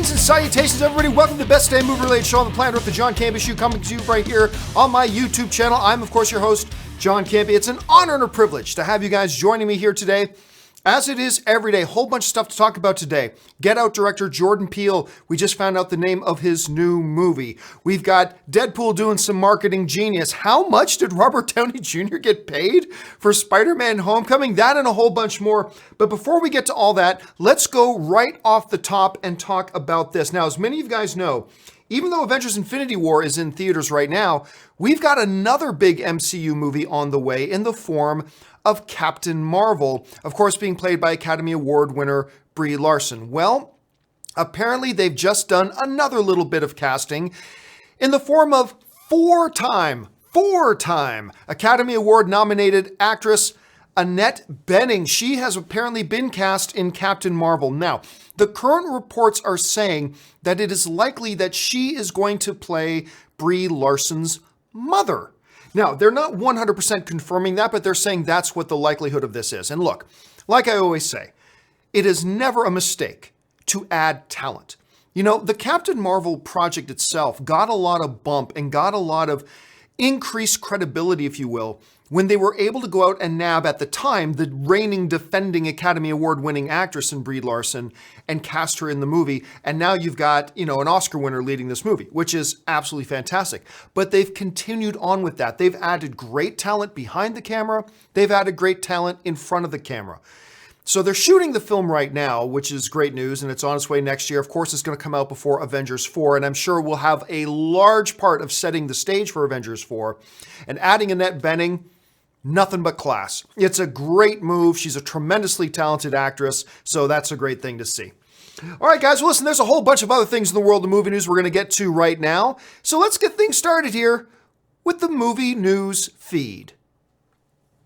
Greetings and salutations, everybody. Welcome to the best day movie-related show on the planet Earth, the John Campea Show, coming to you right here on my YouTube channel. I'm, of course, your host, John Campea. It's an honor and a privilege to have you guys joining me here today. As it is every day, a whole bunch of stuff to talk about today. Get Out director Jordan Peele, we just found out the name of his new movie. We've got Deadpool doing some marketing genius. How much did Robert Downey Jr. get paid for Spider-Man Homecoming? That and a whole bunch more. But before we get to all that, let's go right off the top and talk about this. Now, as many of you guys know, even though Avengers Infinity War is in theaters right now, we've got another big MCU movie on the way in the form of Captain Marvel, of course being played by Academy Award winner Brie Larson. Well, apparently they've just done another little bit of casting in the form of four-time Academy Award nominated actress Annette Bening. She has apparently been cast in Captain Marvel. Now, the current reports are saying that it is likely that she is going to play Brie Larson's mother. Now, they're not 100% confirming that, but they're saying that's what the likelihood of this is. And look, like I always say, it is never a mistake to add talent. You know, the Captain Marvel project itself got a lot of bump and got a lot of increased credibility, if you will, when they were able to go out and nab, at the time, the reigning defending Academy Award winning actress in Brie Larson and cast her in the movie. And now you've got, an Oscar winner leading this movie, which is absolutely fantastic. But they've continued on with that. They've added great talent behind the camera. They've added great talent in front of the camera. So they're shooting the film right now, which is great news, and it's on its way next year. Of course, it's going to come out before Avengers 4, and I'm sure we'll have a large part of setting the stage for Avengers 4. And adding Annette Bening, nothing but class. It's a great move. She's a tremendously talented actress, so that's a great thing to see. All right, guys, well, listen, there's a whole bunch of other things in the world of movie news we're going to get to right now. So let's get things started here with the movie news feed.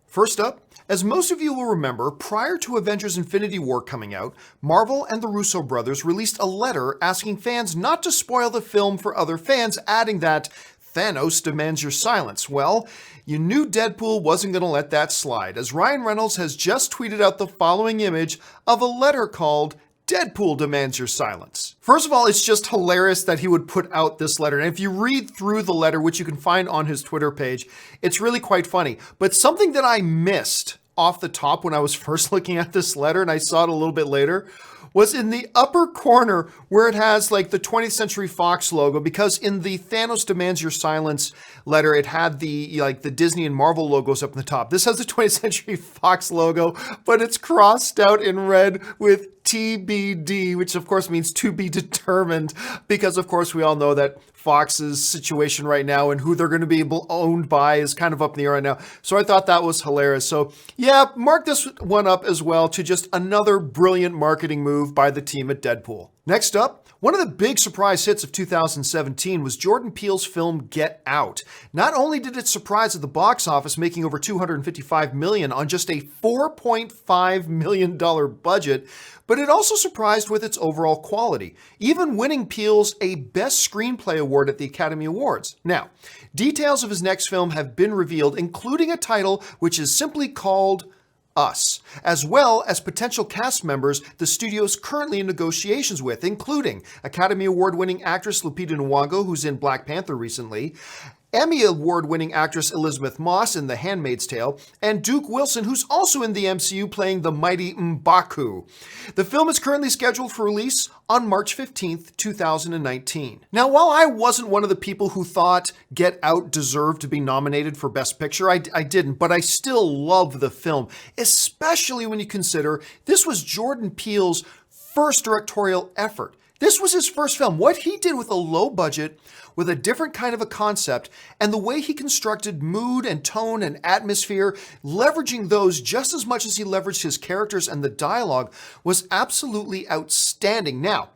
First up, as most of you will remember, prior to Avengers Infinity War coming out, Marvel and the Russo brothers released a letter asking fans not to spoil the film for other fans, adding that Thanos demands your silence. Well, you knew Deadpool wasn't going to let that slide, as Ryan Reynolds has just tweeted out the following image of a letter called Deadpool Demands Your Silence. First of all, it's just hilarious that he would put out this letter. And if you read through the letter, which you can find on his Twitter page, it's really quite funny. But something that I missed off the top when I was first looking at this letter, and I saw it a little bit later, was in the upper corner where it has like the 20th Century Fox logo, because in the Thanos Demands Your Silence letter, it had the Disney and Marvel logos up in the top. This has the 20th Century Fox logo, but it's crossed out in red with TBD, which of course means to be determined, because of course we all know that Fox's situation right now and who they're going to be owned by is kind of up in the air right now. So I thought that was hilarious. So yeah, mark this one up as well to just another brilliant marketing move by the team at Deadpool. Next up, one of the big surprise hits of 2017 was Jordan Peele's film Get Out. Not only did it surprise at the box office, making over $255 million on just a $4.5 million budget, but it also surprised with its overall quality, even winning Peele's a Best Screenplay award at the Academy Awards. Now, details of his next film have been revealed, including a title which is simply called Us, as well as potential cast members the studio is currently in negotiations with, including Academy Award-winning actress Lupita Nyong'o, who's in Black Panther recently, Emmy Award-winning actress Elizabeth Moss in The Handmaid's Tale, and Duke Wilson, who's also in the MCU playing the mighty M'Baku. The film is currently scheduled for release on March 15th, 2019. Now, while I wasn't one of the people who thought Get Out deserved to be nominated for Best Picture, I didn't, but I still love the film, especially when you consider this was Jordan Peele's first directorial effort. This was his first film. What he did with a low budget, with a different kind of a concept, and the way he constructed mood and tone and atmosphere, leveraging those just as much as he leveraged his characters and the dialogue, was absolutely outstanding. Now,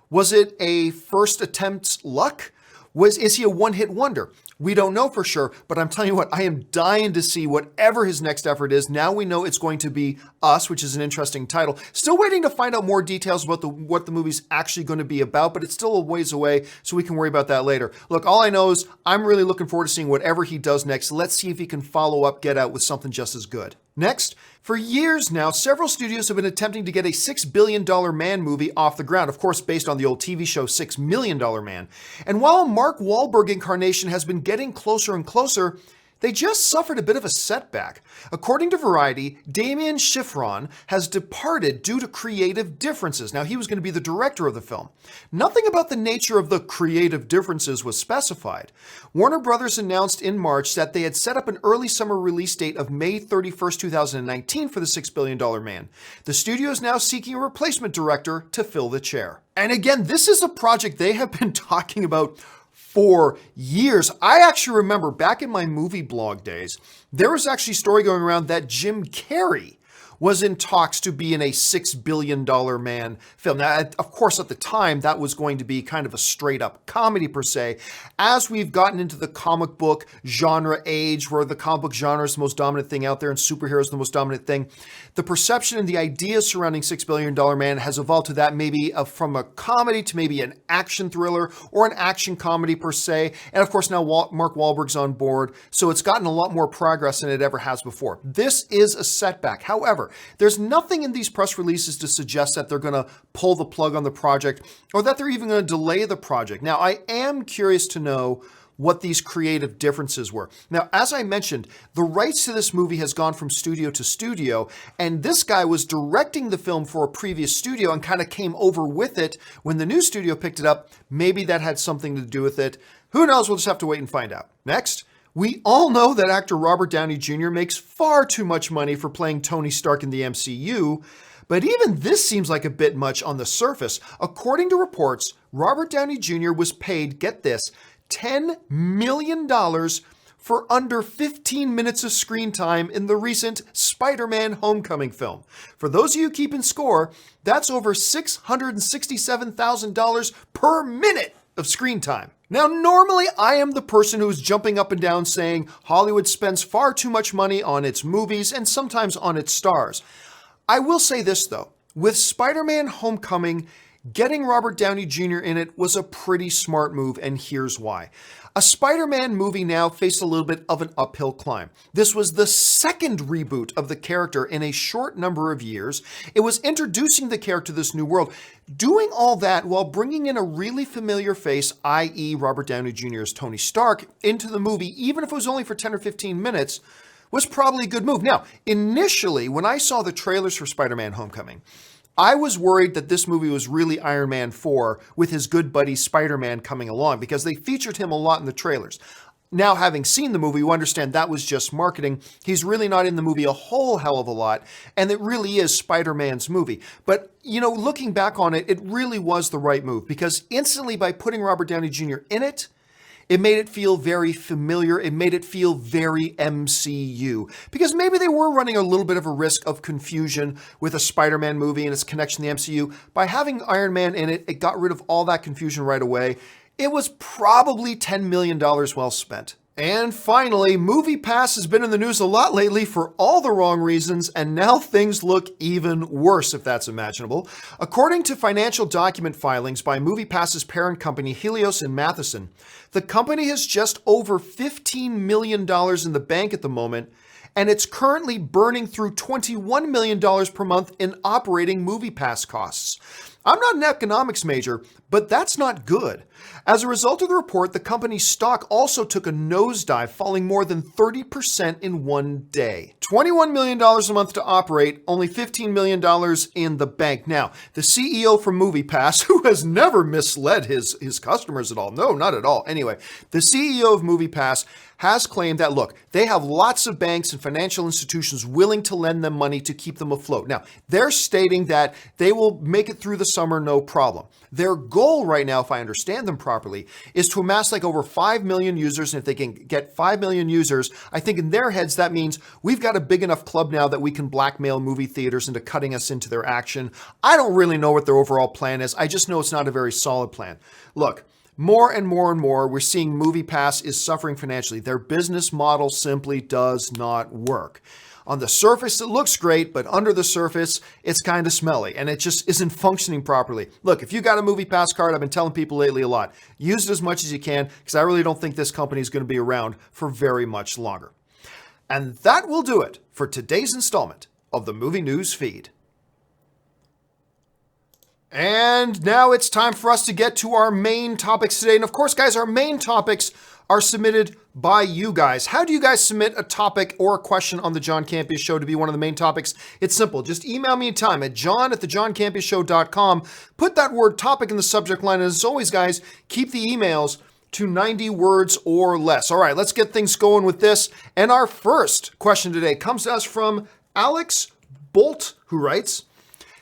was it a first attempt's luck? Is he a one-hit wonder? We don't know for sure, but I'm telling you what, I am dying to see whatever his next effort is. Now we know it's going to be Us, which is an interesting title. Still waiting to find out more details about what the movie's actually going to be about, but it's still a ways away, so we can worry about that later. Look, all I know is I'm really looking forward to seeing whatever he does next. Let's see if he can follow up Get Out with something just as good. Next, for years now, several studios have been attempting to get a $6 billion man movie off the ground, of course based on the old TV show $6 Million Man. And while a Mark Wahlberg incarnation has been getting closer and closer, they just suffered a bit of a setback. According to Variety, Damien Chiffron has departed due to creative differences. Now, he was going to be the director of the film. Nothing about the nature of the creative differences was specified. Warner Brothers announced in March that they had set up an early summer release date of May 31st, 2019 for the $6 billion Man. The studio is now seeking a replacement director to fill the chair. And again, this is a project they have been talking about for years. I actually remember back in my movie blog days, there was actually a story going around that Jim Carrey was in talks to be in a $6 billion man film. Now, of course, at the time, that was going to be kind of a straight up comedy per se. As we've gotten into the comic book genre age, where the comic book genre is the most dominant thing out there and superheroes is the most dominant thing, the perception and the ideas surrounding $6 billion man has evolved to that maybe from a comedy to maybe an action thriller or an action comedy per se. And of course, now Mark Wahlberg's on board, so it's gotten a lot more progress than it ever has before. This is a setback. However, there's nothing in these press releases to suggest that they're going to pull the plug on the project or that they're even going to delay the project. Now, I am curious to know what these creative differences were. Now, as I mentioned, the rights to this movie has gone from studio to studio, and this guy was directing the film for a previous studio and kind of came over with it when the new studio picked it up. Maybe that had something to do with it. Who knows? We'll just have to wait and find out. Next, we all know that actor Robert Downey Jr. makes far too much money for playing Tony Stark in the MCU, but even this seems like a bit much on the surface. According to reports, Robert Downey Jr. was paid, get this, $10 million for under 15 minutes of screen time in the recent Spider-Man Homecoming film. For those of you keeping score, that's over $667,000 per minute of screen time. Now, normally I am the person who's jumping up and down saying Hollywood spends far too much money on its movies and sometimes on its stars. I will say this though, with Spider-Man Homecoming, getting Robert Downey Jr. in it was a pretty smart move, and here's why. A Spider-Man movie now faced a little bit of an uphill climb. This was the second reboot of the character in a short number of years. It was introducing the character to this new world. Doing all that while bringing in a really familiar face, i.e. Robert Downey Jr.'s Tony Stark, into the movie, even if it was only for 10 or 15 minutes, was probably a good move. Now, initially, when I saw the trailers for Spider-Man Homecoming, I was worried that this movie was really Iron Man 4 with his good buddy Spider-Man coming along because they featured him a lot in the trailers. Now, having seen the movie, you understand that was just marketing. He's really not in the movie a whole hell of a lot, and it really is Spider-Man's movie. But, you know, looking back on it, it really was the right move because instantly by putting Robert Downey Jr. in it, it made it feel very familiar. It made it feel very MCU. Because maybe they were running a little bit of a risk of confusion with a Spider-Man movie and its connection to the MCU. By having Iron Man in it, it got rid of all that confusion right away. It was probably $10 million well spent. And finally, Moviepass has been in the news a lot lately for all the wrong reasons, and now things look even worse, if that's imaginable. According to financial document filings by Moviepass's parent company, Helios and Matheson, the company has just over $15 million in the bank at the moment, and it's currently burning through $21 million per month in operating Moviepass costs. I'm not an economics major, but that's not good. As a result of the report, the company's stock also took a nosedive, falling more than 30% in one day. $21 million a month to operate, only $15 million in the bank. Now, the CEO from Moviepass, who has never misled his customers at all, no, not at all. Anyway, the CEO of Moviepass has claimed that, look, they have lots of banks and financial institutions willing to lend them money to keep them afloat. Now, they're stating that they will make it through the summer, no problem. Their goal right now, if I understand them properly, is to amass like over 5 million users. And if they can get 5 million users, I think in their heads, that means we've got a big enough club now that we can blackmail movie theaters into cutting us into their action. I don't really know what their overall plan is. I just know it's not a very solid plan. Look, more and more and more, we're seeing Moviepass is suffering financially. Their business model simply does not work. On the surface, it looks great, but under the surface, it's kind of smelly, and it just isn't functioning properly. Look, if you got a Moviepass card, I've been telling people lately a lot, use it as much as you can, because I really don't think this company is going to be around for very much longer. And that will do it for today's installment of the Movie News Feed. And now it's time for us to get to our main topics today. And of course, guys, our main topics are submitted by you guys. How do you guys submit a topic or a question on the John Campea Show to be one of the main topics? It's simple. Just email me anytime at john@thejohncampeashow.com. Put that word topic in the subject line. And as always, guys, keep the emails to 90 words or less. All right, let's get things going with this. And our first question today comes to us from Alex Bolte, who writes,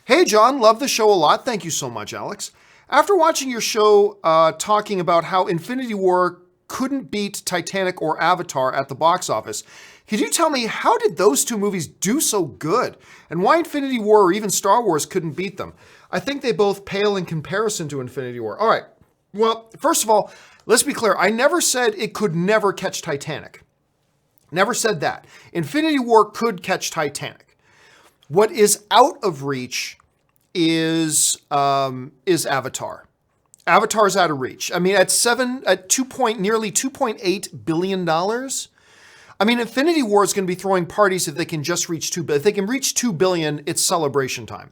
"Hey, John, love the show a lot. Thank you so much, Alex. After watching your show talking about how Infinity War couldn't beat Titanic or Avatar at the box office, could you tell me how did those two movies do so good? And why Infinity War or even Star Wars couldn't beat them? I think they both pale in comparison to Infinity War." All right. Well, first of all, let's be clear. I never said it could never catch Titanic. Never said that. Infinity War could catch Titanic. What is out of reach is Avatar. Avatar's out of reach. I mean, nearly $2.8 billion. I mean, Infinity War is going to be throwing parties if they can just reach $2 billion. If they can reach $2 billion, it's celebration time.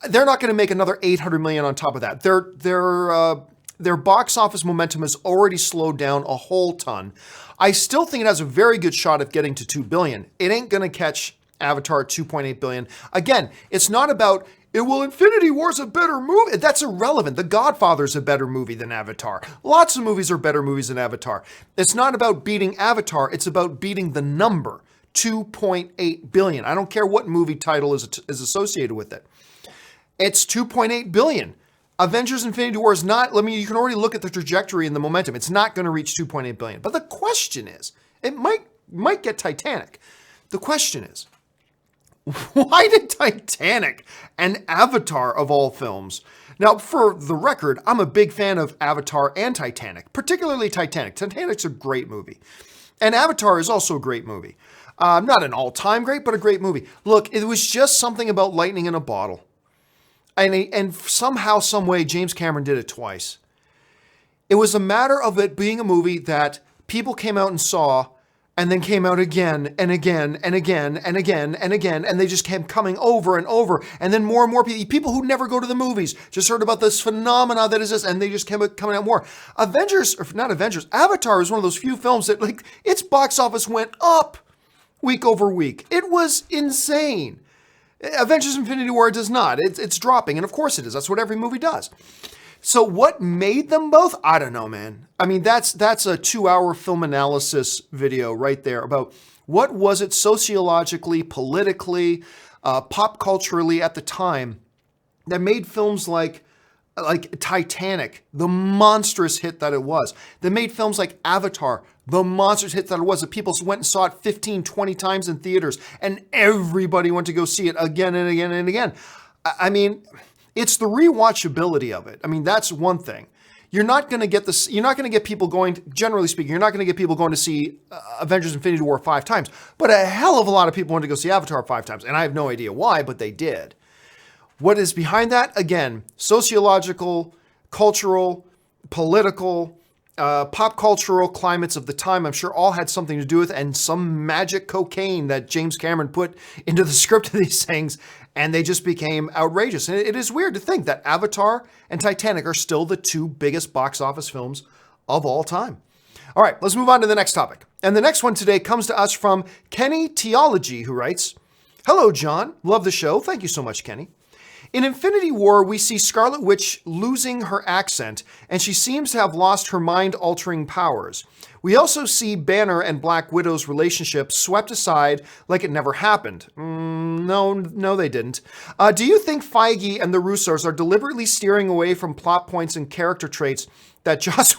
They're not going to make another $800 million on top of that. Their box office momentum has already slowed down a whole ton. I still think it has a very good shot of getting to $2 billion. It ain't going to catch Avatar at $2.8 billion. Again, it's not about, Infinity War's a better movie. That's irrelevant. The Godfather's a better movie than Avatar. Lots of movies are better movies than Avatar. It's not about beating Avatar. It's about beating the number, 2.8 billion. I don't care what movie title is associated with it. It's 2.8 billion. Avengers Infinity War is not, you can already look at the trajectory and the momentum. It's not going to reach 2.8 billion. But the question is, it might get Titanic. The question is, why did Titanic and Avatar of all films? Now, for the record, I'm a big fan of Avatar and Titanic, particularly Titanic. Titanic's a great movie. And Avatar is also a great movie. Not an all-time great, but a great movie. Look, it was just something about lightning in a bottle. And somehow, some way, James Cameron did it twice. It was a matter of it being a movie that people came out and saw, and then came out again and again and again and again and again, and they just kept coming over and over, and then more and more people who never go to the movies just heard about this phenomena that is this, and they just kept coming out more. Avatar is one of those few films that, its box office went up week over week. It was insane. Avengers Infinity War does not. It's dropping, and of course it is. That's what every movie does. So what made them both? I don't know, man. I mean, that's a 2-hour film analysis video right there about what was it sociologically, politically, pop culturally at the time that made films like Titanic, the monstrous hit that it was. That made films like Avatar, the monstrous hit that it was. That people went and saw it 15, 20 times in theaters, and everybody went to go see it again and again and again. I mean, it's the rewatchability of it. I mean, that's one thing. You're not going to get this. You're not going to get people going, generally speaking, you're not going to get people going to see Avengers Infinity War 5 times. But a hell of a lot of people went to go see Avatar 5 times. And I have no idea why, but they did. What is behind that? Again, sociological, cultural, political, pop cultural climates of the time, I'm sure all had something to do with, and some magic cocaine that James Cameron put into the script of these things, and they just became outrageous. And it is weird to think that Avatar and Titanic are still the two biggest box office films of all time. All right, let's move on to the next topic. And the next one today comes to us from Kenny Teeology, who writes, "Hello, John. Love the show." Thank you so much, Kenny. In Infinity War, we see Scarlet Witch losing her accent, and she seems to have lost her mind-altering powers. We also see Banner and Black Widow's relationship swept aside like it never happened. No, they didn't. Do you think Feige and the Russos are deliberately steering away from plot points and character traits that Joss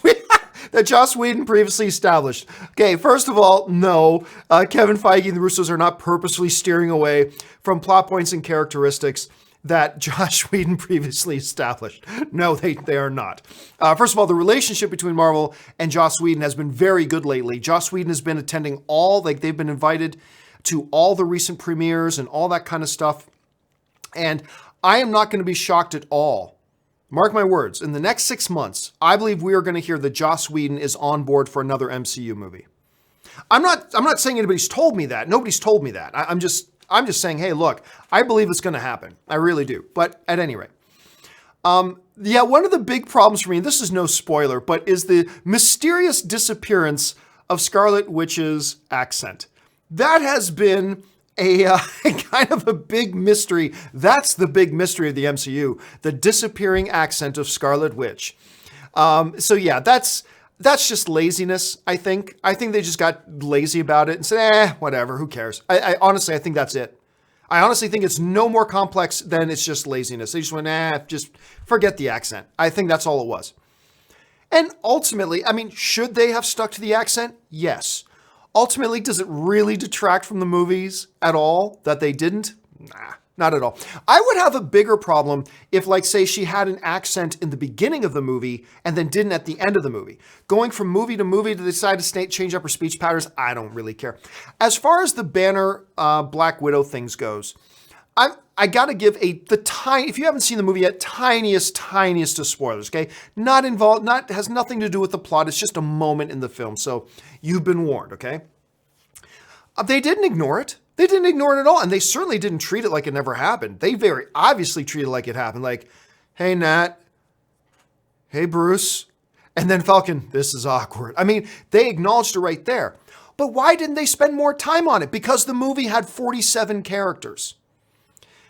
Whedon previously established? Okay, first of all, no. Kevin Feige and the Russos are not purposely steering away from plot points and characteristics that Joss Whedon previously established. No, they are not. First of all, the relationship between Marvel and Joss Whedon has been very good lately. Joss Whedon has been attending they've been invited to all the recent premieres and all that kind of stuff. And I am not going to be shocked at all. Mark my words, in the next 6 months, I believe we are going to hear that Joss Whedon is on board for another MCU movie. I'm not saying anybody's told me that. Nobody's told me that. I'm just saying, hey, look, I believe it's going to happen. I really do. But at any rate, yeah, one of the big problems for me, and this is no spoiler, but is the mysterious disappearance of Scarlet Witch's accent. That has been a kind of a big mystery. That's the big mystery of the MCU, the disappearing accent of Scarlet Witch. So yeah, that's just laziness, I think. I think they just got lazy about it and said, whatever, who cares? I honestly, I think that's it. I honestly think it's no more complex than it's just laziness. They just went, just forget the accent. I think that's all it was. And ultimately, I mean, should they have stuck to the accent? Yes. Ultimately, does it really detract from the movies at all that they didn't? Nah, not at all. I would have a bigger problem if, like, say she had an accent in the beginning of the movie and then didn't at the end of the movie. Going from movie to movie to decide to change up her speech patterns, I don't really care. As far as the Banner Black Widow things goes, I gotta give if you haven't seen the movie yet, tiniest of spoilers, okay? Not involved, has nothing to do with the plot. It's just a moment in the film. So you've been warned, okay? They didn't ignore it. They didn't ignore it at all. And they certainly didn't treat it like it never happened. They very obviously treated it like it happened. Like, hey, Nat. Hey, Bruce. And then Falcon, this is awkward. I mean, they acknowledged it right there. But why didn't they spend more time on it? Because the movie had 47 characters.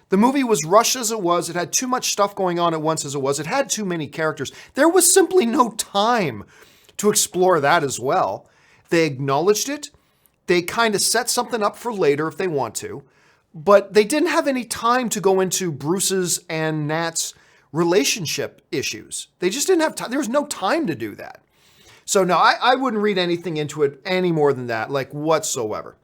The movie was rushed as it was. It had too much stuff going on at once as it was. It had too many characters. There was simply no time to explore that as well. They acknowledged it. They kind of set something up for later if they want to, but they didn't have any time to go into Bruce's and Nat's relationship issues. They just didn't have time. There was no time to do that. So no, I wouldn't read anything into it any more than that, like whatsoever.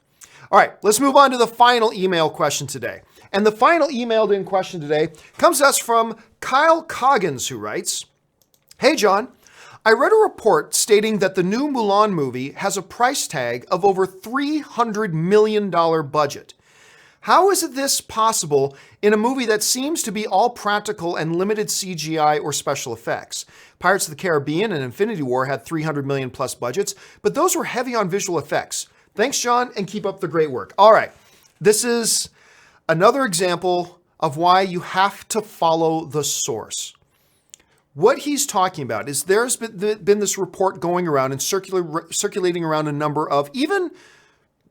All right, let's move on to the final email question today. And the final emailed in question today comes to us from Kyle Coggins, who writes, "Hey, John, I read a report stating that the new Mulan movie has a price tag of over $300 million budget. How is this possible in a movie that seems to be all practical and limited CGI or special effects? Pirates of the Caribbean and Infinity War had 300 million plus budgets, but those were heavy on visual effects. Thanks, John, and keep up the great work." All right, this is another example of why you have to follow the source. What he's talking about is there's been this report going around and circulating around a number of even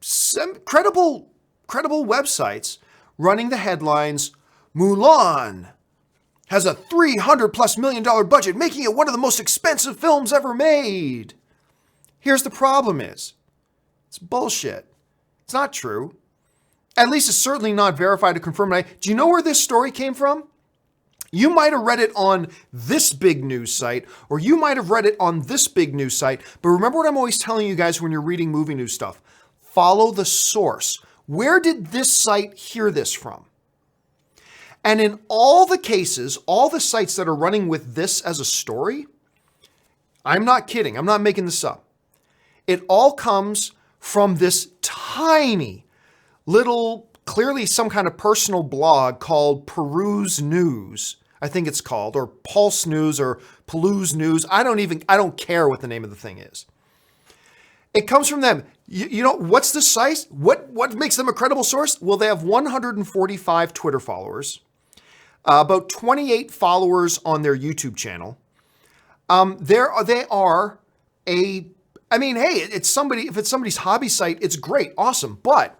some credible websites running the headlines, "Mulan has a $300+ million budget, making it one of the most expensive films ever made." Here's the problem is, it's bullshit. It's not true. At least it's certainly not verified or confirmed. Do you know where this story came from? You might have read it on this big news site, or you might have read it on this big news site. But remember what I'm always telling you guys when you're reading movie news stuff. Follow the source. Where did this site hear this from? And in all the cases, all the sites that are running with this as a story, I'm not kidding. I'm not making this up. It all comes from this tiny little, clearly some kind of personal blog called Peruse News, I think it's called, or Pulse News or Peruse News. I don't care what the name of the thing is. It comes from them. You know, what's the site? What makes them a credible source? Well, they have 145 Twitter followers, about 28 followers on their YouTube channel. It's somebody, if it's somebody's hobby site, it's great, awesome, but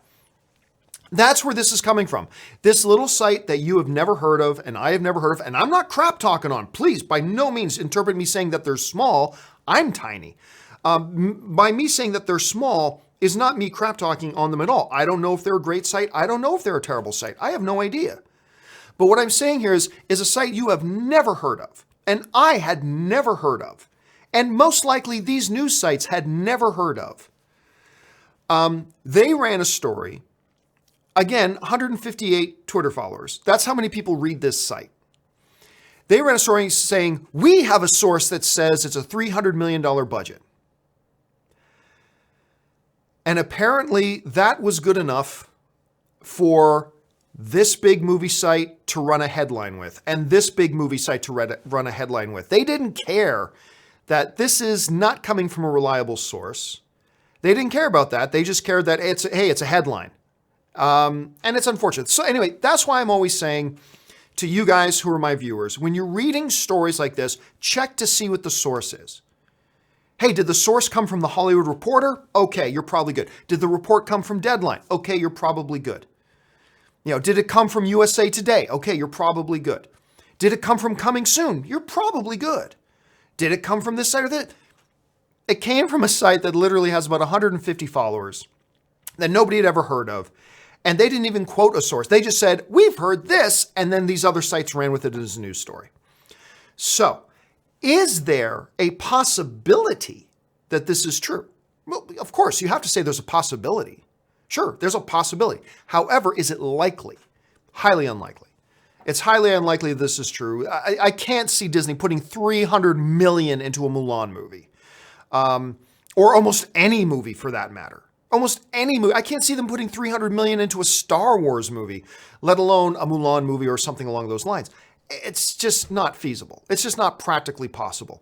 that's where this is coming from. This little site that you have never heard of and I have never heard of, and I'm not crap talking on. Please, by no means interpret me saying that they're small. I'm tiny. By me saying that they're small is not me crap talking on them at all. I don't know if they're a great site. I don't know if they're a terrible site. I have no idea. But what I'm saying here is a site you have never heard of, and I had never heard of, and most likely these news sites had never heard of. They ran a story. Again, 158 Twitter followers. That's how many people read this site. They ran a story saying, we have a source that says it's a $300 million budget. And apparently that was good enough for this big movie site to run a headline with, and this big movie site to run a headline with. They didn't care that this is not coming from a reliable source. They didn't care about that. They just cared that it's a headline. And it's unfortunate. So anyway, that's why I'm always saying to you guys who are my viewers, when you're reading stories like this, check to see what the source is. Hey, did the source come from the Hollywood Reporter? Okay, you're probably good. Did the report come from Deadline? Okay, you're probably good. Did it come from USA Today? Okay, you're probably good. Did it come from Coming Soon? You're probably good. Did it come from this site or that? It came from a site that literally has about 150 followers that nobody had ever heard of. And they didn't even quote a source. They just said, we've heard this. And then these other sites ran with it as a news story. So, is there a possibility that this is true? Well, of course, you have to say there's a possibility. Sure, there's a possibility. However, is it likely? Highly unlikely. It's highly unlikely this is true. I can't see Disney putting $300 million into a Mulan movie. Or almost any movie for that matter. Almost any movie. I can't see them putting $300 million into a Star Wars movie, let alone a Mulan movie or something along those lines. It's just not feasible. It's just not practically possible.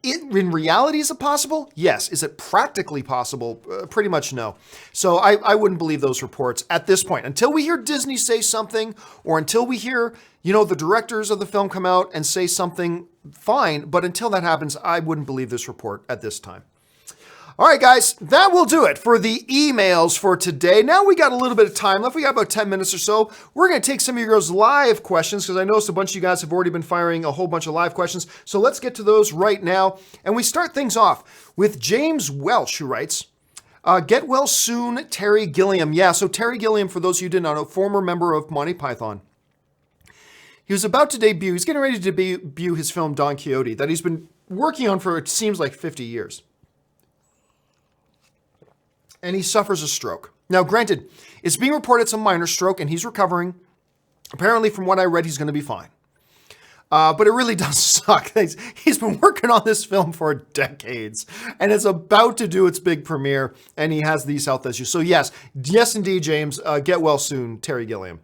In reality, is it possible? Yes. Is it practically possible? Pretty much no. So I wouldn't believe those reports at this point. Until we hear Disney say something, or until we hear, the directors of the film come out and say something, fine. But until that happens, I wouldn't believe this report at this time. All right, guys, that will do it for the emails for today. Now we got a little bit of time left. We got about 10 minutes or so. We're going to take some of your guys' live questions because I noticed a bunch of you guys have already been firing a whole bunch of live questions. So let's get to those right now. And we start things off with James Welch, who writes, get well soon, Terry Gilliam. Yeah, so Terry Gilliam, for those of you who didn't know, former member of Monty Python. He was about to debut. He's getting ready to debut his film Don Quixote that he's been working on for, it seems like, 50 years. And he suffers a stroke. Now, granted, it's being reported it's a minor stroke and he's recovering. Apparently, from what I read, he's going to be fine. But it really does suck. He's been working on this film for decades and it's about to do its big premiere and he has these health issues. So yes indeed, James, get well soon, Terry Gilliam.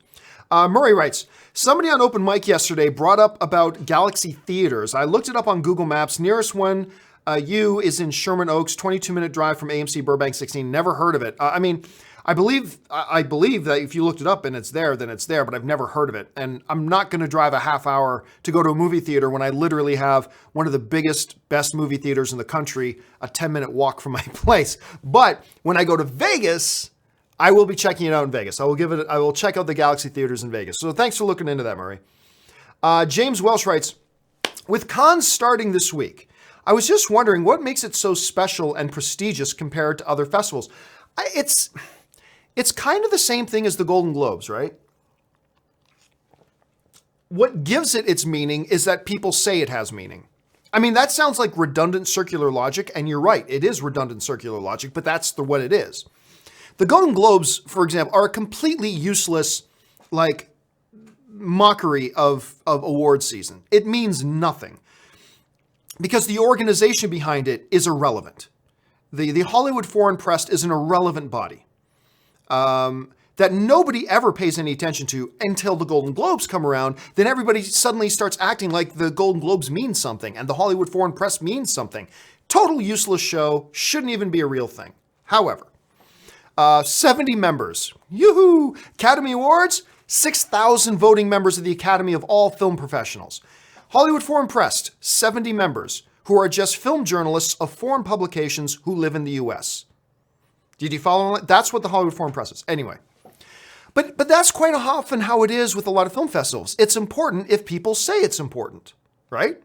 Murray writes, somebody on open mic yesterday brought up about Galaxy Theaters. I looked it up on Google Maps. Nearest one is in Sherman Oaks, 22-minute drive from AMC Burbank 16. Never heard of it. I believe that if you looked it up and it's there, then it's there, but I've never heard of it. And I'm not going to drive a half hour to go to a movie theater when I literally have one of the biggest, best movie theaters in the country, a 10-minute walk from my place. But when I go to Vegas, I will be checking it out in Vegas. I will check out the Galaxy Theaters in Vegas. So thanks for looking into that, Murray. James Welsh writes, with cons starting this week, I was just wondering what makes it so special and prestigious compared to other festivals. It's kind of the same thing as the Golden Globes, right? What gives it its meaning is that people say it has meaning. I mean, that sounds like redundant circular logic, and you're right, it is redundant circular logic, but that's what it is. The Golden Globes, for example, are a completely useless, mockery of award season. It means nothing. Because the organization behind it is irrelevant. The Hollywood Foreign Press is an irrelevant body that nobody ever pays any attention to until the Golden Globes come around. Then everybody suddenly starts acting like the Golden Globes means something and the Hollywood Foreign Press means something. Total useless show, shouldn't even be a real thing. However, 70 members, yoo-hoo! Academy Awards, 6,000 voting members of the Academy of all film professionals. Hollywood Foreign Press, 70 members who are just film journalists of foreign publications who live in the US. Did you follow? That's what the Hollywood Foreign Press is. Anyway, but that's quite often how it is with a lot of film festivals. It's important if people say it's important, right?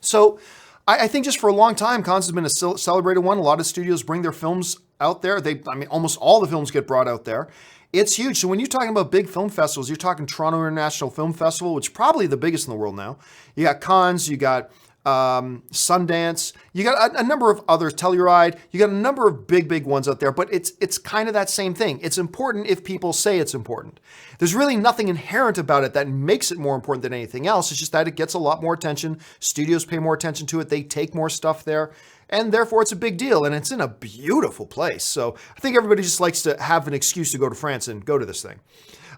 So I think just for a long time, cons has been a celebrated one. A lot of studios bring their films out there. Almost all the films get brought out there. It's huge. So when you're talking about big film festivals, you're talking Toronto International Film Festival, which is probably the biggest in the world now. You got Cannes, you got Sundance, you got a number of others, Telluride, you got a number of big ones out there, but it's kind of that same thing. It's important if people say it's important. There's really nothing inherent about it that makes it more important than anything else. It's just that it gets a lot more attention. Studios pay more attention to it. They take more stuff there. And therefore, it's a big deal, and it's in a beautiful place. So I think everybody just likes to have an excuse to go to France and go to this thing.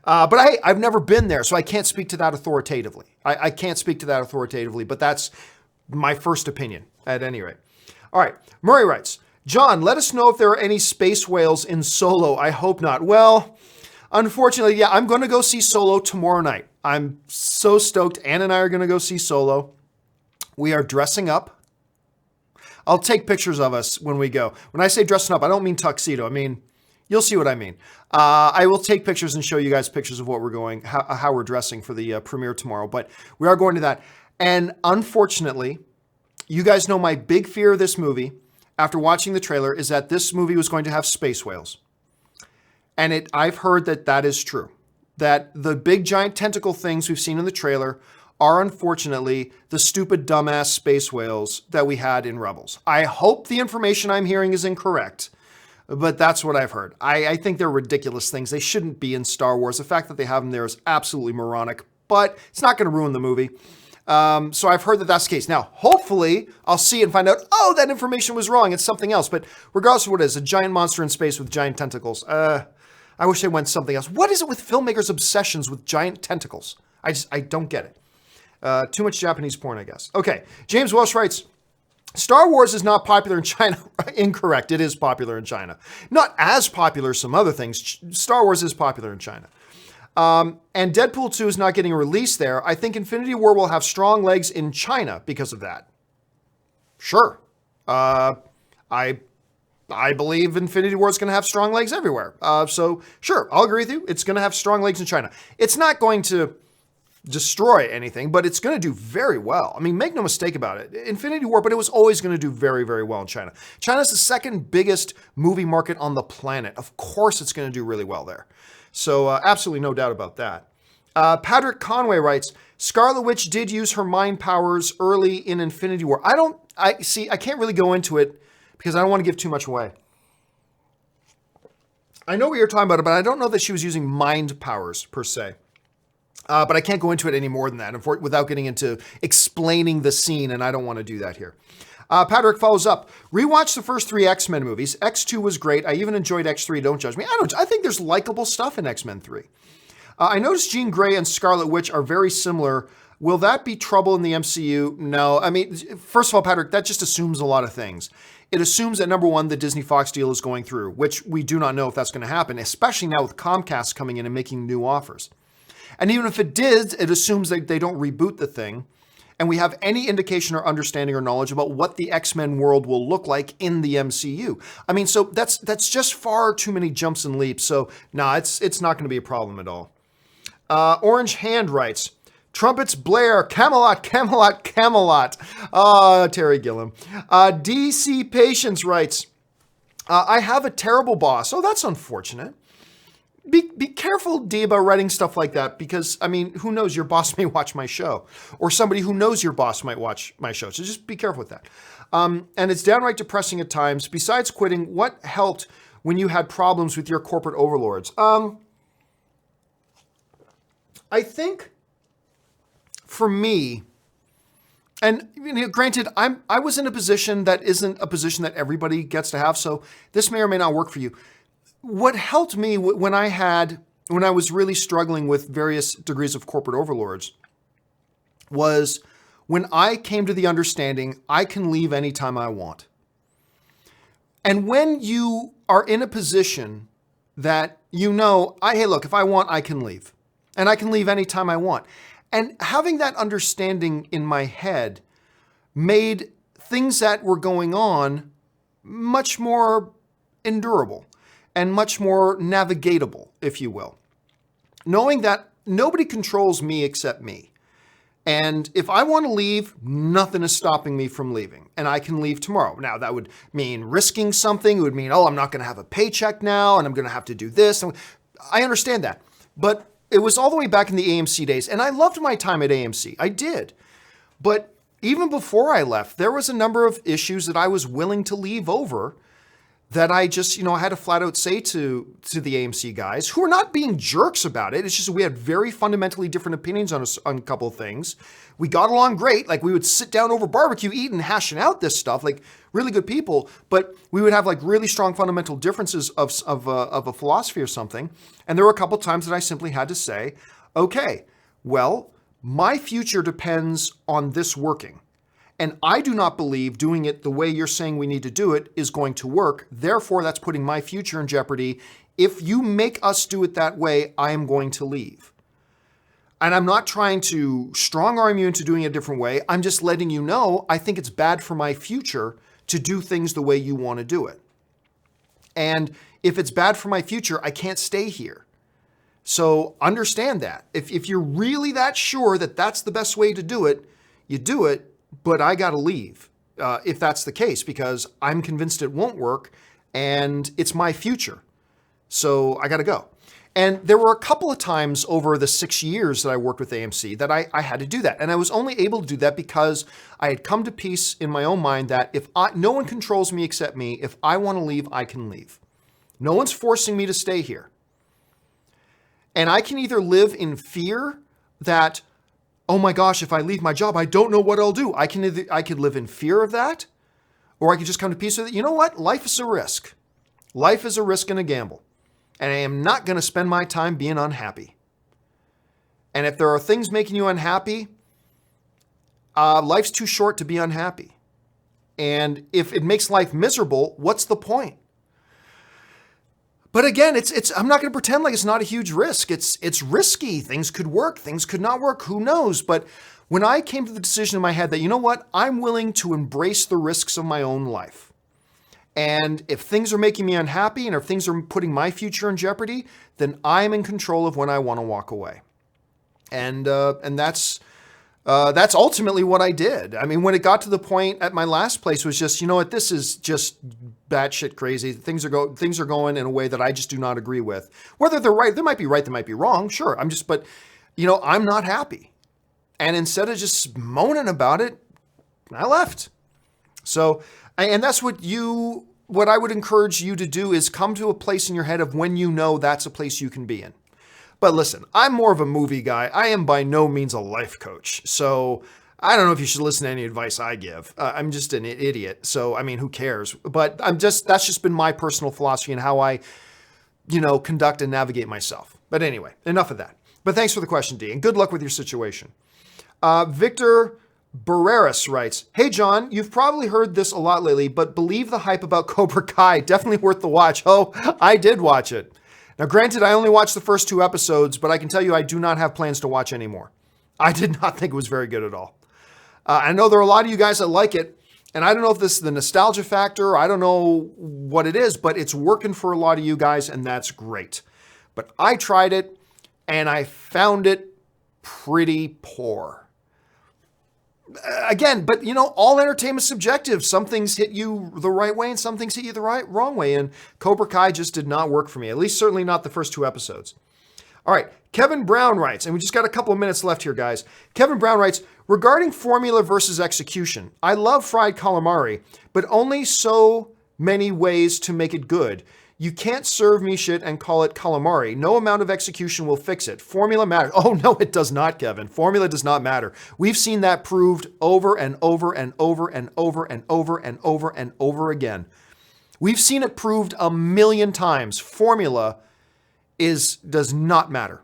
But I've never been there, so I can't speak to that authoritatively. I can't speak to that authoritatively, but that's my first opinion, at any rate. All right, Murray writes, John, let us know if there are any space whales in Solo. I hope not. Well, unfortunately, yeah, I'm going to go see Solo tomorrow night. I'm so stoked. Ann and I are going to go see Solo. We are dressing up. I'll take pictures of us when we go. When I say dressing up, I don't mean tuxedo. I mean, you'll see what I mean. I will take pictures and show you guys pictures of what we're going, how we're dressing for the premiere tomorrow. But we are going to that. And unfortunately, you guys know my big fear of this movie after watching the trailer is that this movie was going to have space whales. And I've heard that is true. That the big giant tentacle things we've seen in the trailer are unfortunately the stupid dumbass space whales that we had in Rebels. I hope the information I'm hearing is incorrect, but that's what I've heard. I think they're ridiculous things. They shouldn't be in Star Wars. The fact that they have them there is absolutely moronic, but it's not going to ruin the movie. So I've heard that that's the case. Now, hopefully, I'll see it and find out, oh, that information was wrong. It's something else. But regardless of what it is, a giant monster in space with giant tentacles. I wish they went something else. What is it with filmmakers' obsessions with giant tentacles? I don't get it. Too much Japanese porn, I guess. Okay, James Welsh writes, Star Wars is not popular in China. Incorrect, it is popular in China. Not as popular as some other things. Star Wars is popular in China. And Deadpool 2 is not getting a release there. I think Infinity War will have strong legs in China because of that. Sure. I believe Infinity War is going to have strong legs everywhere. So sure, I'll agree with you. It's going to have strong legs in China. It's not going to destroy anything, but it's going to do very well. I mean, make no mistake about it. Infinity War, but it was always going to do very, very well in China. China's the second biggest movie market on the planet. Of course, it's going to do really well there. So absolutely no doubt about that. Patrick Conway writes, Scarlet Witch did use her mind powers early in Infinity War. I can't really go into it because I don't want to give too much away. I know what you're talking about, but I don't know that she was using mind powers per se. But I can't go into it any more than that without getting into explaining the scene, and I don't want to do that here. Patrick follows up. Rewatch the first 3 X-Men movies. X2 was great. I even enjoyed X3. Don't judge me. I think there's likable stuff in X-Men 3. I noticed Jean Grey and Scarlet Witch are very similar. Will that be trouble in the MCU? No. I mean, first of all, Patrick, that just assumes a lot of things. It assumes that, number one, the Disney Fox deal is going through, which we do not know if that's going to happen, especially now with Comcast coming in and making new offers. And even if it did, it assumes that they don't reboot the thing, and we have any indication or understanding or knowledge about what the X-Men world will look like in the MCU. I mean, so that's just far too many jumps and leaps. So, it's not going to be a problem at all. Orange Hand writes, trumpets blare, Camelot, Camelot, Camelot. Terry Gilliam. DC Patience writes, I have a terrible boss. Oh, that's unfortunate. Be careful, D, about writing stuff like that because, I mean, who knows? Your boss may watch my show or somebody who knows your boss might watch my show. So just be careful with that. And it's downright depressing at times. Besides quitting, what helped when you had problems with your corporate overlords? I think for me, and granted, I was in a position that isn't a position that everybody gets to have. So this may or may not work for you. What helped me when I was really struggling with various degrees of corporate overlords was when I came to the understanding I can leave anytime I want. And when you are in a position that hey, look, if I want, I can leave. And I can leave anytime I want. And having that understanding in my head made things that were going on much more endurable and much more navigatable, if you will. Knowing that nobody controls me except me. And if I want to leave, nothing is stopping me from leaving. And I can leave tomorrow. Now, that would mean risking something. It would mean, I'm not going to have a paycheck now, and I'm going to have to do this. I understand that. But it was all the way back in the AMC days. And I loved my time at AMC. I did. But even before I left, there was a number of issues that I was willing to leave over that I just, I had to flat out say to the AMC guys who are not being jerks about it. It's just we had very fundamentally different opinions on a couple of things. We got along great. Like we would sit down over barbecue, eating, hashing out this stuff, like really good people. But we would have like really strong fundamental differences of a philosophy or something. And there were a couple of times that I simply had to say, okay, well, my future depends on this working. And I do not believe doing it the way you're saying we need to do it is going to work. Therefore, that's putting my future in jeopardy. If you make us do it that way, I am going to leave. And I'm not trying to strong arm you into doing it a different way. I'm just letting you know I think it's bad for my future to do things the way you want to do it. And if it's bad for my future, I can't stay here. So understand that. If you're really that sure that that's the best way to do it, you do it, but I got to leave if that's the case, because I'm convinced it won't work and it's my future. So I got to go. And there were a couple of times over the 6 years that I worked with AMC that I had to do that. And I was only able to do that because I had come to peace in my own mind that no one controls me except me. If I want to leave, I can leave. No one's forcing me to stay here. And I can either live in fear that, oh my gosh, if I leave my job, I don't know what I'll do. I could live in fear of that, or I could just come to peace with it. You know what? Life is a risk. Life is a risk and a gamble. And I am not going to spend my time being unhappy. And if there are things making you unhappy, life's too short to be unhappy. And if it makes life miserable, what's the point? But again, I'm not going to pretend like it's not a huge risk. It's risky. Things could work. Things could not work. Who knows? But when I came to the decision in my head that, you know what, I'm willing to embrace the risks of my own life. And if things are making me unhappy and if things are putting my future in jeopardy, then I'm in control of when I want to walk away. And that's ultimately what I did. I mean, when it got to the point at my last place was just, you know what, this is just batshit crazy. Things are going in a way that I just do not agree with. Whether they're right, they might be wrong. Sure. But I'm not happy. And instead of just moaning about it, I left. So, and that's what I would encourage you to do is come to a place in your head of when you know that's a place you can be in. But listen, I'm more of a movie guy. I am by no means a life coach. So I don't know if you should listen to any advice I give. I'm just an idiot. So, I mean, who cares? But that's just been my personal philosophy and how I, conduct and navigate myself. But anyway, enough of that. But thanks for the question, D, and good luck with your situation. Victor Barreras writes, hey, John, you've probably heard this a lot lately, but believe the hype about Cobra Kai. Definitely worth the watch. Oh, I did watch it. Now, granted, I only watched the first 2 episodes, but I can tell you I do not have plans to watch any more. I did not think it was very good at all. I know there are a lot of you guys that like it, and I don't know if this is the nostalgia factor. I don't know what it is, but it's working for a lot of you guys, and that's great. But I tried it, and I found it pretty poor. Again, but all entertainment is subjective. Some things hit you the right way and some things hit you the wrong way. And Cobra Kai just did not work for me, at least certainly not the first 2 episodes. All right. Kevin Brown writes, and we just got a couple of minutes left here, guys. Kevin Brown writes, regarding formula versus execution, I love fried calamari, but only so many ways to make it good. You can't serve me shit and call it calamari. No amount of execution will fix it. Formula matters. Oh, no, it does not, Kevin. Formula does not matter. We've seen that proved over and over and over and over and over and over and over again. We've seen it proved 1,000,000 times. Formula does not matter.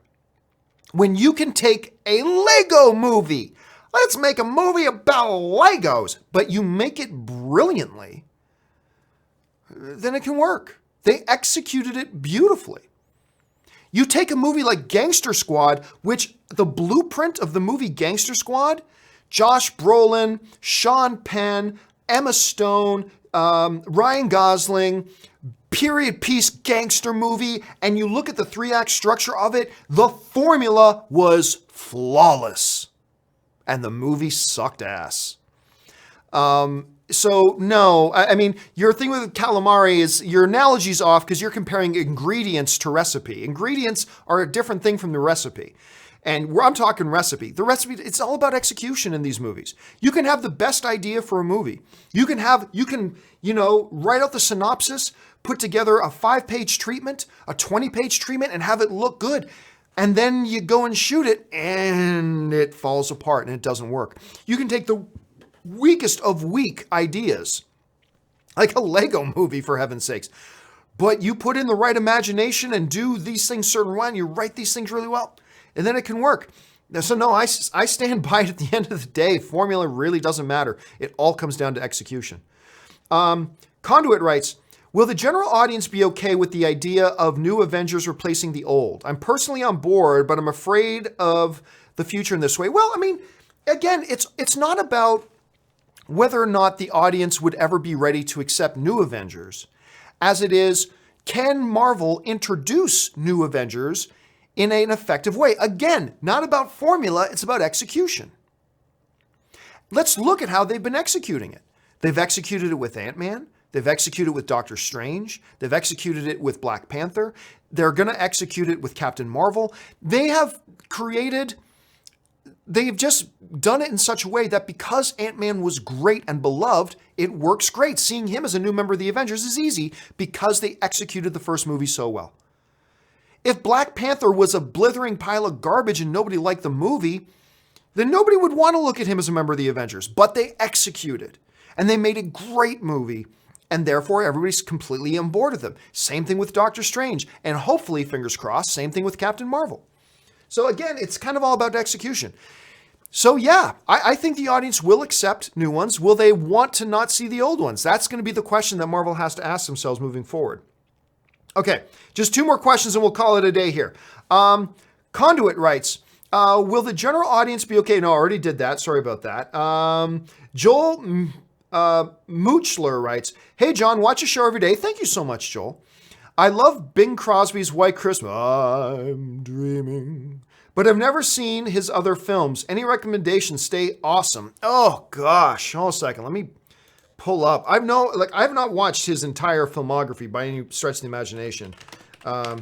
When you can take a Lego movie, let's make a movie about Legos, but you make it brilliantly, then it can work. They executed it beautifully. You take a movie like Gangster Squad, which the blueprint of the movie Gangster Squad, Josh Brolin, Sean Penn, Emma Stone, Ryan Gosling, period piece gangster movie, and you look at the 3-act structure of it, the formula was flawless. And the movie sucked ass. So no, I mean, your thing with calamari is your analogy's off because you're comparing ingredients to recipe. Ingredients are a different thing from the recipe. And I'm talking recipe. The recipe, it's all about execution in these movies. You can have the best idea for a movie. You can write out the synopsis, put together a 5-page treatment, a 20-page treatment, and have it look good. And then you go and shoot it, and it falls apart, and it doesn't work. You can take the weakest of weak ideas, like a Lego movie, for heaven's sakes. But you put in the right imagination and do these things certain way, and you write these things really well, and then it can work. So no, I stand by it at the end of the day. Formula really doesn't matter. It all comes down to execution. Conduit writes, will the general audience be okay with the idea of new Avengers replacing the old? I'm personally on board, but I'm afraid of the future in this way. Well, I mean, again, it's not about whether or not the audience would ever be ready to accept new Avengers, as it is, can Marvel introduce new Avengers in an effective way? Again, not about formula, it's about execution. Let's look at how they've been executing it. They've executed it with Ant-Man. They've executed it with Doctor Strange. They've executed it with Black Panther. They're going to execute it with Captain Marvel. They've just done it in such a way that because Ant-Man was great and beloved, it works great. Seeing him as a new member of the Avengers is easy because they executed the first movie so well. If Black Panther was a blithering pile of garbage and nobody liked the movie, then nobody would want to look at him as a member of the Avengers. But they executed, and they made a great movie, and therefore everybody's completely on board with them. Same thing with Doctor Strange, and hopefully, fingers crossed, same thing with Captain Marvel. So again, it's kind of all about execution. So yeah, I think the audience will accept new ones. Will they want to not see the old ones? That's going to be the question that Marvel has to ask themselves moving forward. Okay, just two more questions and we'll call it a day here. Conduit writes, will the general audience be okay? No, I already did that. Sorry about that. Joel Moochler writes, hey, John, watch a show every day. Thank you so much, Joel. I love Bing Crosby's White Christmas. I'm dreaming. But I've never seen his other films. Any recommendations? Stay awesome. Oh, gosh. Hold a second. Let me pull up. I've not watched his entire filmography by any stretch of the imagination. A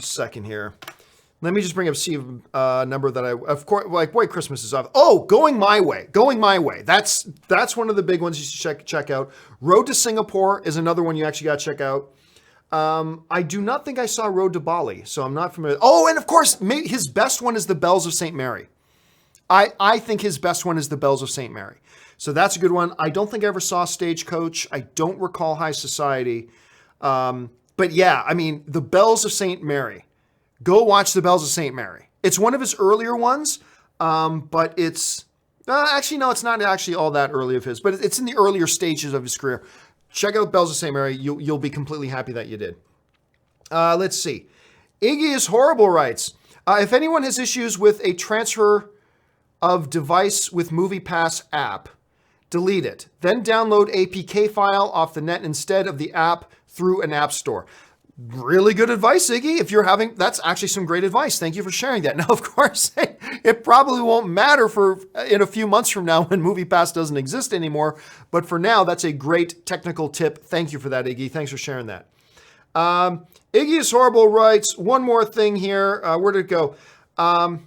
second here. Let me just bring up see number that of course, like White Christmas is off. Oh, Going My Way. Going My Way. That's one of the big ones you should check out. Road to Singapore is another one you actually got to check out. I do not think I saw Road to Bali, so I'm not familiar. Oh, and of course, his best one is The Bells of St. Mary. I think his best one is The Bells of St. Mary. So that's a good one. I don't think I ever saw Stagecoach. I don't recall High Society. But yeah, I mean, The Bells of St. Mary. Go watch The Bells of St. Mary. It's one of his earlier ones, but it's... actually, no, it's not actually all that early of his, but it's in the earlier stages of his career. Check out Bells of St. Mary. You'll be completely happy that you did. Let's see. Iggy is Horrible writes, if anyone has issues with a transfer of device with Moviepass app, delete it. Then download APK file off the net instead of the app through an app store. Really good advice, Iggy. If you're having, that's actually some great advice. Thank you for sharing that. Now, of course, it probably won't matter in a few months from now when Moviepass doesn't exist anymore. But for now, that's a great technical tip. Thank you for that, Iggy. Thanks for sharing that. Iggy is Horrible writes, one more thing here. Where did it go? Oh,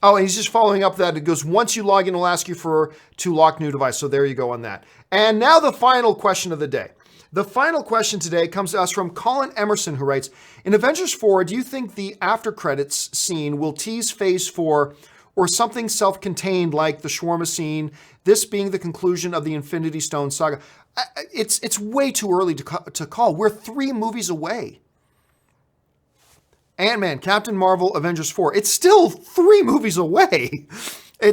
and he's just following up that. It goes, once you log in, it'll ask you to lock new device. So there you go on that. And now the final question of the day. The final question today comes to us from Colin Emerson, who writes, in Avengers 4, do you think the after credits scene will tease Phase 4 or something self-contained like the shawarma scene, this being the conclusion of the Infinity Stone saga? It's way too early to call. We're 3 movies away. Ant-Man, Captain Marvel, Avengers 4. It's still 3 movies away.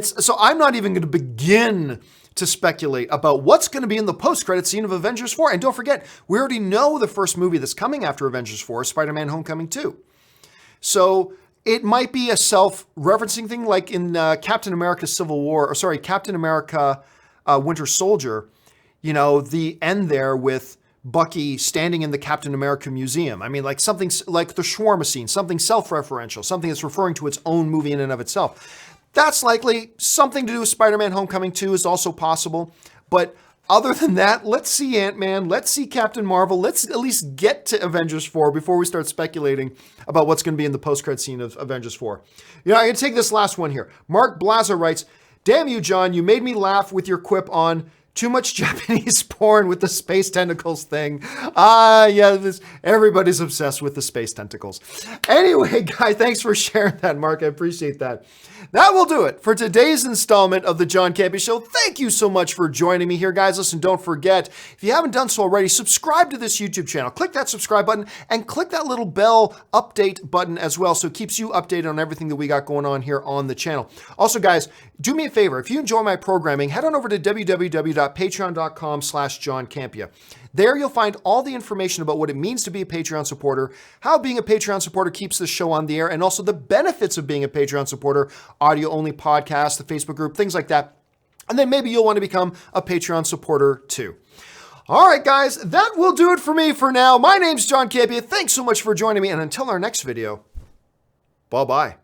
So I'm not even going to begin to speculate about what's going to be in the post-credit scene of Avengers 4. And don't forget, we already know the first movie that's coming after Avengers 4 is Spider-Man Homecoming 2. So it might be a self-referencing thing like in Captain America Winter Soldier, you know, the end there with Bucky standing in the Captain America Museum. I mean, like something like the shawarma scene, something self-referential, something that's referring to its own movie in and of itself. That's likely. Something to do with Spider-Man Homecoming 2 is also possible. But other than that, let's see Ant-Man, let's see Captain Marvel, let's at least get to Avengers 4 before we start speculating about what's going to be in the post-credit scene of Avengers 4. You know, I'm going to take this last one here. Mark Blaza writes, damn you, John, you made me laugh with your quip on Too much Japanese porn with the space tentacles thing. Everybody's obsessed with the space tentacles. Anyway, guys, thanks for sharing that, Mark. I appreciate that. That will do it for today's installment of the John Campea Show. Thank you so much for joining me here, guys. Listen, don't forget, if you haven't done so already, subscribe to this YouTube channel. Click that subscribe button and click that little bell update button as well, so it keeps you updated on everything that we got going on here on the channel. Also, guys, do me a favor. If you enjoy my programming, head on over to www.patreon.com/John Campea. There you'll find all the information about what it means to be a Patreon supporter, how being a Patreon supporter keeps the show on the air, and also the benefits of being a Patreon supporter, audio-only podcast, the Facebook group, things like that. And then maybe you'll want to become a Patreon supporter too. All right, guys, that will do it for me for now. My name's John Campea. Thanks so much for joining me, and until our next video, bye-bye.